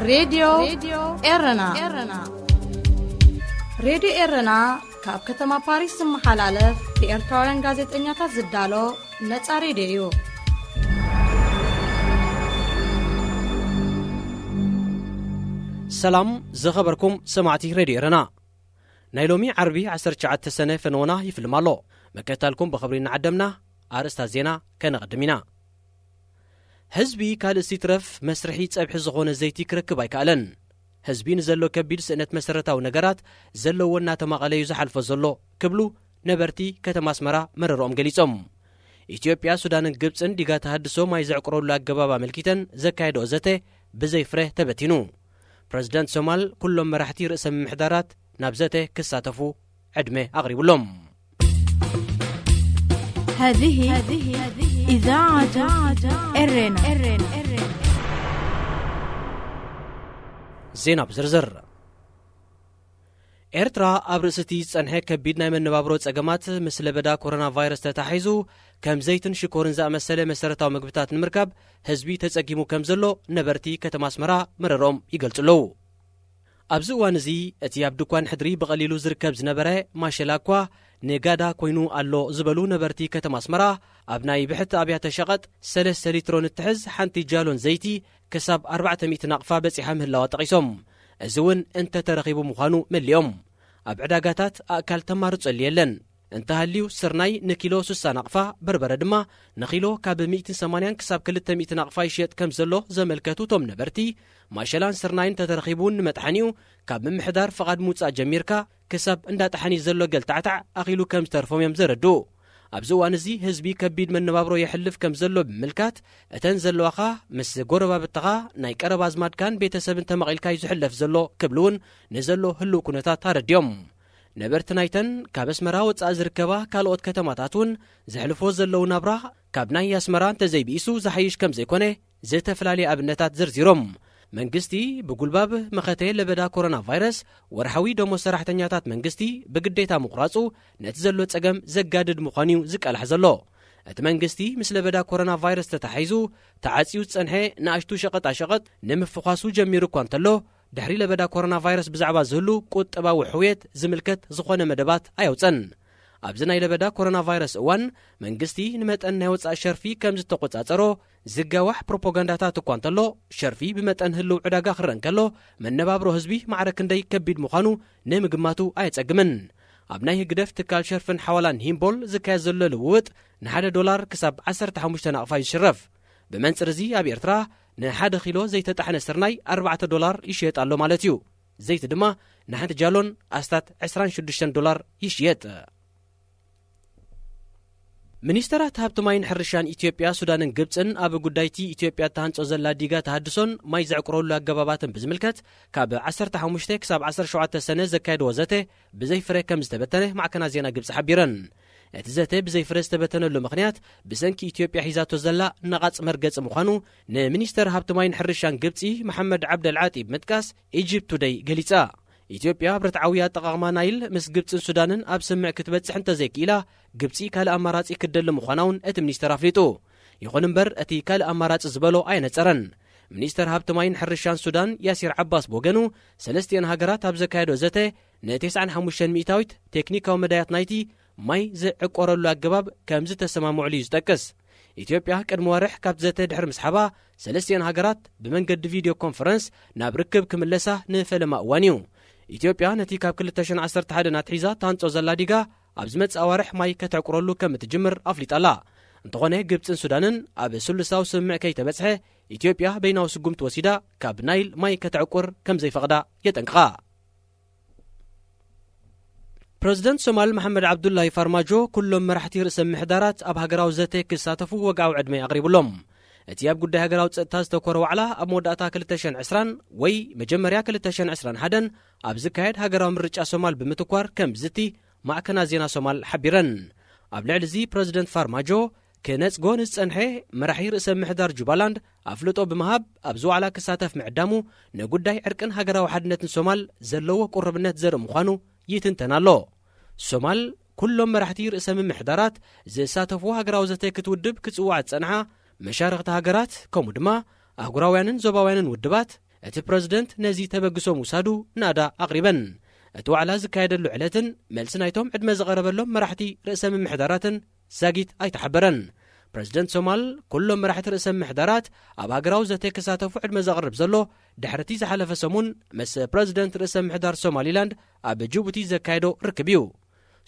راديو إرنا راديو إرنا كاب كتما باريس محلالف بإرتورن غازت إنياتا زدالو نتا راديو سلام زخبركم سمعتي راديو إرنا نايلومي عربي 19 سنة فنونا يفلمالو مكتالكم بخبرين عدمنا أرستا زينا كنقدمنا حزبي كالسي ترف مسرحي صبح زغونه زيتي كركب ايكالن حزبي نزلو كبير سنت مسرتاو نغرات زلونا تماقليو زحلف زلو كبلو نبرتي كتما اسمرا مرروم غليصوم ኢትዮጵያ ሱዳንን ግብጽን ዲጋ ተሐድሶ ማይዘዕቅሮሉ አገባባ መልኪተን ዘካይዶ ዘተ በዘይ ፍሬ ተበቲኑ ፕሬዝዳንት ሶማል ኩሎም መራሕቲ ርእሰ ምሕዳራት ናብዘተ ክሳተፉ ዕድሜ አቅሪቡሎም هذه إذاعة إرنا زينب زرزر ኤርትራ ኣብ ርእስቲ ጸንሐ ከቢድ ናይ መነባብሮ ጸገማት ምስ ለበዳ ኮሮና ቫይረስ ተታሒዙ ከም ዘይትን ሽኮርን ዝኣመሰለ መሰረታዊ ምግብታት ንምርካብ ህዝቢ ተጸጊሙ ከም ዘሎ ነበርቲ ከተማ አስመራ መረሮም ይገልጹለው ኣብዚ እዋን እዚ እቲ ኣብ ድኳን ሕድሪ ብቐሊሉ ዝርከብ ዝነበረ ማሸላ እኳ ነጋዳ ኮይኑ ኣሎ ዝበሉ ነበርቲ ከተማ አስመራ ኣብ ናይ ብሕቲ ኣብያተ ሸቐጥ 3 ሊትሮን እትሕዝ ሓንቲ ጃሎን ዘይቲ ክሳብ 400 ናቕፋ በፂሓ ምህላዋ ጠቒሶም እዚ እውን እንተ ተረኺቡ ምዃኑ መሊኦም ኣብ ዕዳጋታት ኣካል ተማርጸሉ የለን እንተሃልዩ ስርናይ ንኪሎ 60 ናቕፋ በርበረ ድማ ንኪሎ ካብ 180 ክሳብ 200 ናቕፋ ይሸጥ ከም ዘሎ ዘመልከቱ ቶም ነበርቲ ማሸላን ስርናይን ተተረኺቡን መጥሓኒኡ ካብ ምምሕዳር ፍቓድ ሙጻእ ጀሚርካ ክሳብ እንዳጣሓኒ ዘሎ ገልታዕታዕ ኣኺሉ ከም ዝተርፎም እዮም ዘረዱ ኣብዚ እዋን እዚ ህዝቢ ከቢድ መነባብሮ የሕልፍ ከም ዘሎ ብምልካት እተን ዘለዋኻ ምስ ጎረባብትኻ ናይ ቀረባ ኣዝማድካን ቤተሰብን ተመቒልካ ይዝሕለፍ ዘሎ ክብልውን ንዘሎ ህልው ኩነታት ኣረድዮም ነበርቲ ናይተን ካብ ኣስመራ ወፃእ ዝርከባ ካልኦት ከተማታት እውን ዘሕልፎ ዘለው ናብራ ካብ ናይ ኣስመራ እንተዘይብኢሱ ዝሓይሽ ከም ዘይኮነ ዝተፈላለዩ ኣብነታት ዘርዚሮም መንግስቲ ብጉልባብ መኸተ ለበዳ ኮሮና ቫይረስ ወርሓዊ ደሞ ሰራሕተኛታት መንግስቲ ብግዴታ ምቁራጹ ነቲ ዘሎ ጸገም ዘጋድድ ምዃኑ ዝቀልሕ ዘሎ እቲ መንግስቲ ምስ ለበዳ ኮሮና ቫይረስ ተታሒዙ ተዓጺዩ ጸንሐ ንኣሽቱ ሸቐጣ ሸቐጥ ንምፍዃሱ ጀሚሩ እኳ እንተሎ ድሕሪ ለበዳ ኮሮና ቫይረስ ብዛዕባ ዝህሉ ቁጠባዊ ሕውየት ዝምልከት ዝኾነ መደባት ኣየውፀን ኣብዚ ናይ ለበዳ ኮሮና ቫይረስ እዋን መንግስቲ ንመጠን ናይ ወፃእ ሸርፊ ከም ዝተቆጻጸሮ ዝጋዋሕ ፕሮፓጋንዳታት እኳ እንተሎ ሸርፊ ብመጠን ህልው ዕዳጋ ክረአ እንከሎ መነባብሮ ህዝቢ ማዕረክ እንደይ ከቢድ ምዃኑ ንምግማቱ ኣየጸግምን ኣብ ናይ ህግደፍ ትካል ሸርፍን ሓዋላን ሂምቦል ዝካየድ ዘሎ ልውውጥ $1 ክሳብ 15 ናቕፋ ይሽረፍ ብመንጽር እዚ ኣብ ኤርትራ ን1 ኪሎ ዘይተጣሕነ ስርናይ $4 ይሽየጥ ኣሎ ማለት እዩ ዘይቲ ድማ ንሓንቲ ጃሎን ኣስታት $26 ይሽየጥ ሚኒስተራት ሃብቲ ማይን ሕርሻን ኢትዮጵያ ሱዳንን ግብጽን ኣብ ጉዳይቲ ኢትዮጵያ ተሃንጾ ዘላ ዲጋ ተሃድሶን ማይ ዘዕቅረሉ ኣገባባትን ብዝምልከት ካብ 15 ክሳብ 17 ሰነ ዘካየድ ወዘተ ብዘይፍረ ከም ዝተበተነ ማዕከና ዜና ግብጽ ሓቢረን እቲ ዘተ ብዘይፍረ ዝተበተነሉ ምኽንያት ብሰንኪ ኢትዮጵያ ሒዛቶ ዘላ ነቓጽ መርገጽ ምዃኑ ንሚኒስተር ሃብቲ ማይን ሕርሻን ግብጺ መሐመድ ዓብደልዓጢብ ምጥቃስ ኢጅፕት ቱደይ ገሊጻ ኢትዮጵያ ብርትዓዊ ኣጠቓቕማ ናይል ምስ ግብጽን ሱዳንን ኣብ ስምዕ ክትበጽሕ እንተዘይክኢላ ግብጺ ካልእ ኣማራጺ ክደሊ ምዃናውን እቲ ሚኒስተር ኣፍሊጡ ይኹን እምበር እቲ ካልእ ኣማራጺ ዝበሎ ኣይነጸረን ሚኒስተር ሃብቲ ማይን ሕርሻን ሱዳን ያሲር ዓባስ ብወገኑ ሰለስቲአን ሃገራት ኣብ ዘካየዶ ዘተ ን95 ሚእታዊት ቴክኒካዊ መዳያት ናይቲ ማይ ዝዕቆረሉ ኣገባብ ከም ዝተሰማምዑሉ እዩ ዝጠቅስ ኢትዮጵያ ቅድሚ ወርሕ ካብ ዘተ ድሕሪ ምስሓባ ሰለስቲአን ሃገራት ብመንገዲ ቪድዮ ኮንፈረንስ ናብ ርክብ ክምለሳ ንፈለማ እዋን እዩ ኢትዮጵያ ነቲ ካብ 2011 ናትሒዛ ታንጾ ዘላ ዲጋ ኣብ ዝመጽእ ኣዋርሕ ማይ ከተዕቁረሉ ከም እትጅምር ኣፍሊጣላ እንተኾነ ግብጽን ሱዳንን ኣብ ስሉሳዊ ስምዕ ከይተበጽሐ ኢትዮጵያ በይናዊ ስጉምቲ ወሲዳ ካብ ናይል ማይ ከተዕቁር ከም ዘይፈቕዳ የጠንቅቓ ፕሬዝደንት ሶማል መሐመድ ዓብዱላሂ ፋርማጆ ኩሎም መራሕቲ ርእሰ ምሕዳራት ኣብ ሃገራዊ ዘተ ክሳተፉ ወግዓዊ ዕድመ ኣቕሪቡሎም እቲ ኣብ ጉዳይ ሃገራዊ ጸጥታ ዝተኮረ ዋዕላ ኣብ መወዳእታ 2020 ወይ መጀመርያ 2021 ኣብ ዝካየድ ሃገራዊ ምርጫ ሶማል ብምትኳር ከም ዝቲ ማዕከና ዜና ሶማል ሓቢረን ኣብ ልዕሊ እዚ ፕሬዝደንት ፋርማጆ ክነጽጎ ንዝጸንሐ መራሒ ርእሰ ምሕዳር ጁባላንድ ኣፍልጦ ብምሃብ ኣብ ዝዋዕላ ክሳተፍ ምዕዳሙ ንጉዳይ ዕርቅን ሃገራዊ ሓድነትን ሶማል ዘለዎ ቁርብነት ዘርኢ ምዃኑ ይትንተን ኣሎ ሶማል ኩሎም መራሕቲ ርእሰ ምሕዳራት ዝሳተፉ ሃገራዊ ዘተ ክትውድብ ክጽዋዕ ጸንሓ መሻርክቲ ሃገራት ከምኡ ድማ ኣህጉራውያንን ዞባውያንን ውድባት እቲ ፕረዚደንት ነዚ ተበግሶም ውሳዱ ናዳ ኣቕሪበን እቲ ዋዕላ ዝካየደሉ ዕለትን መልሲ ናይቶም ዕድመ ዝቐረበሎም መራሕቲ ርእሰ ምምሕዳራትን ዛጊት ኣይተሓበረን ፕረዚደንት ሶማል ኩሎም መራሕቲ ርእሰ ምምሕዳራት ኣብ ሃገራዊ ዘተ ክሳተፉ ዕድመ ዘቕርብ ዘሎ ድሕርቲ ዝሓለፈ ሰሙን ምስ ፕረዚደንት ርዕሰ ምምሕዳር ሶማሊላንድ ኣብ ጅቡቲ ዘካየዶ ርክብ እዩ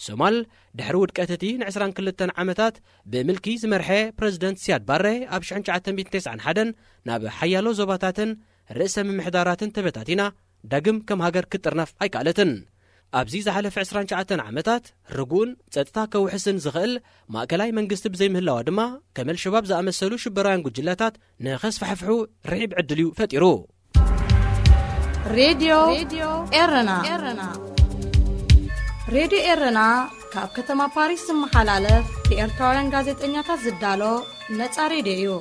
ሶማል ድሕሪ ውድቀት እቲ ን22 ዓመታት ብምልኪ ዝመርሐ ፕረዚደንት ሲያድ ባሬ ኣብ 1991 ናብ ሓያሎ ዞባታትን ርእሰ ምምሕዳራትን ተበታቲና ዳግም ከም ሃገር ክትጥርነፍ ኣይከኣለትን ኣብዚ ዝሓለፈ 29 ዓመታት ርጉእን ጸጥታ ከውሕስን ዝኽእል ማእከላይ መንግስቲ ብዘይምህላዋ ድማ ከመል ሸባብ ዝኣመሰሉ ሽበራውያን ጉጅለታት ንኸስፋሕፍሑ ርሒብ ዕድል እዩ ፈጢሩ ሬድዮ ኤረና ሬድዮ ኤረና ካብ ከተማ ፓሪስ ዝመሓላለፍ ብኤርትራውያን ጋዜጠኛታት ዝዳሎ ነፃ ሬድዮ እዩ